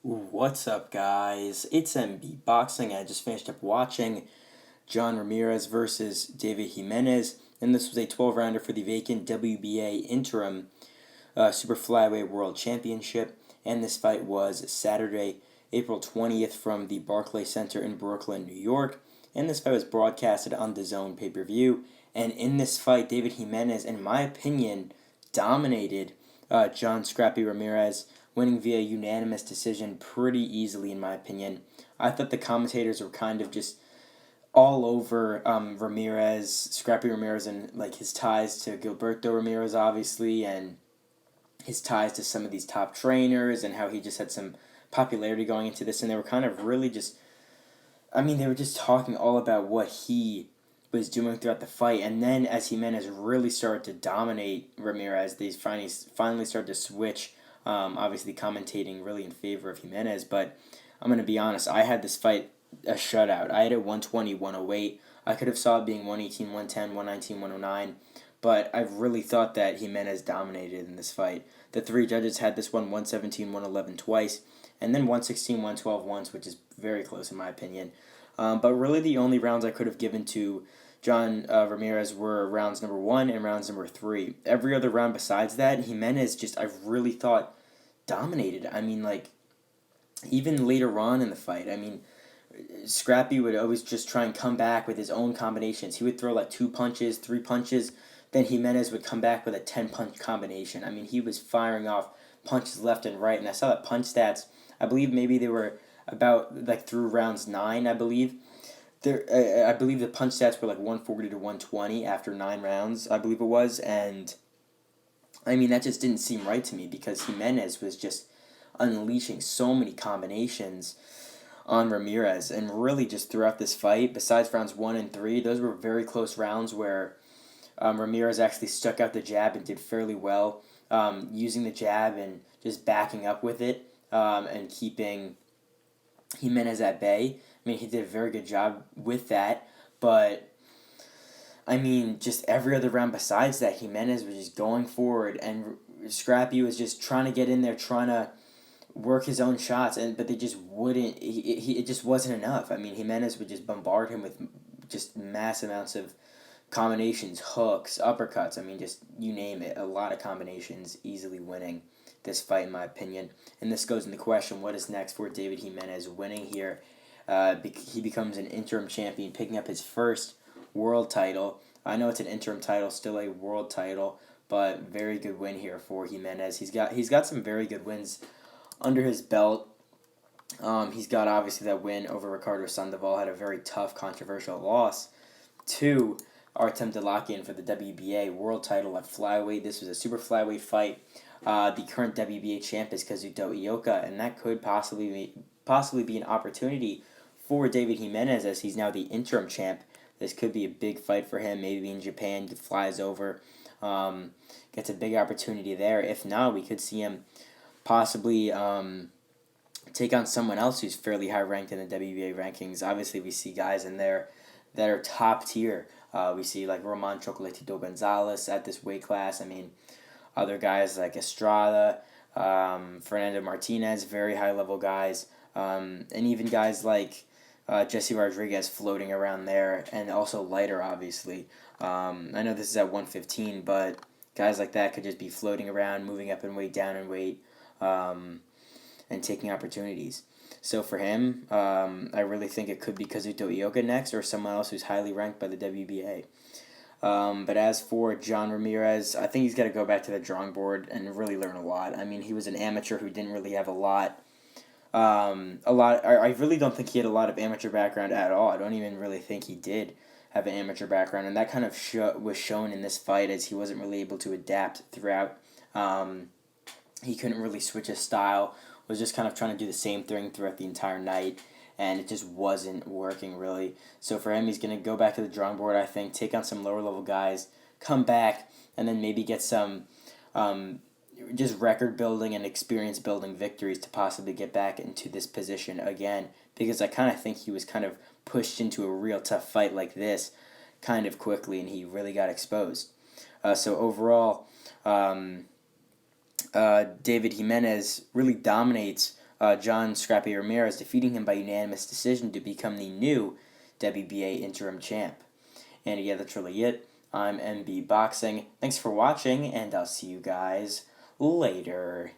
What's up, guys? It's MB Boxing. I just finished up watching John Ramirez versus David Jimenez, and this was a 12-rounder for the vacant WBA interim Super Flyweight World Championship. And this fight was Saturday, April 20th, from the Barclays Center in Brooklyn, New York. And this fight was broadcasted on the DAZN pay-per-view. And in this fight, David Jimenez, in my opinion, dominated John Scrappy Ramirez, winning via unanimous decision pretty easily, in my opinion. I thought the commentators were kind of just all over Ramirez, Scrappy Ramirez, and like his ties to Gilberto Ramirez, obviously, and his ties to some of these top trainers, and how he just had some popularity going into this. And they were kind of really just, they were just talking all about what he was doing throughout the fight. And then as Jimenez really started to dominate Ramirez, they finally started to switch. Obviously, commentating really in favor of Jimenez, but I'm going to be honest, I had this fight a shutout. I had it 120, 108. I could have saw it being 118, 110, 119, 109, but I really thought that Jimenez dominated in this fight. The three judges had this one 117, 111 twice, and then 116, 112 once, which is very close in my opinion. But really the only rounds I could have given to John Ramirez were rounds number 1 and rounds number 3. Every other round besides that, Jimenez just, I really thought, dominated. Even later on in the fight, Scrappy would always just try and come back with his own combinations. He would throw like 2 punches, 3 punches, then Jimenez would come back with a 10-punch combination. He was firing off punches left and right, and I saw that punch stats. I believe maybe they were about like through rounds 9, I believe. I believe the punch stats were like 140 to 120 after 9 rounds, I believe it was, and that just didn't seem right to me because Jimenez was just unleashing so many combinations on Ramirez, and really just throughout this fight, besides rounds 1 and 3, those were very close rounds where Ramirez actually stuck out the jab and did fairly well, using the jab and just backing up with it, and keeping Jimenez at bay. He did a very good job with that, but just every other round besides that, Jimenez was just going forward, and Scrappy was just trying to get in there, trying to work his own shots, but they just wouldn't. It just wasn't enough. Jimenez would just bombard him with just mass amounts of combinations, hooks, uppercuts. Just you name it, a lot of combinations, easily winning this fight, in my opinion. And this goes into question: what is next for David Jimenez? Winning here, he becomes an interim champion, picking up his first world title. I know it's an interim title, still a world title, but very good win here for Jimenez. He's got some very good wins under his belt. He's got obviously that win over Ricardo Sandoval, had a very tough, controversial loss to Artem Delakian for the WBA world title at flyweight. This was a super flyweight fight. The current WBA champ is Kazuto Ioka, and that could possibly be an opportunity for David Jimenez, as he's now the interim champ. This could be a big fight for him. Maybe in Japan, he flies over, gets a big opportunity there. If not, we could see him possibly take on someone else who's fairly high ranked in the WBA rankings. Obviously, we see guys in there that are top tier. We see like Roman Chocolatito Gonzalez at this weight class. Other guys like Estrada, Fernando Martinez, very high level guys, and even guys like Jesse Rodriguez floating around there, and also lighter, obviously. I know this is at 115, but guys like that could just be floating around, moving up in weight, down in weight, and taking opportunities. So for him, I really think it could be Kazuto Ioka next, or someone else who's highly ranked by the WBA. But as for John Ramirez, I think he's got to go back to the drawing board and really learn a lot. He was an amateur who didn't really have a lot. I really don't think he had a lot of amateur background at all. I don't even really think he did have an amateur background, and that kind of was shown in this fight, as he wasn't really able to adapt throughout. He couldn't really switch his style, was just kind of trying to do the same thing throughout the entire night, and it just wasn't working really. So for him, he's going to go back to the drawing board, I think, take on some lower level guys, come back, and then maybe get some just record building and experience building victories to possibly get back into this position again, because I kind of think he was kind of pushed into a real tough fight like this kind of quickly, and he really got exposed. So overall, David Jimenez really dominates John Scrappy Ramirez, defeating him by unanimous decision to become the new WBA interim champ. And yeah, that's really it. I'm MB Boxing. Thanks for watching, and I'll see you guys later.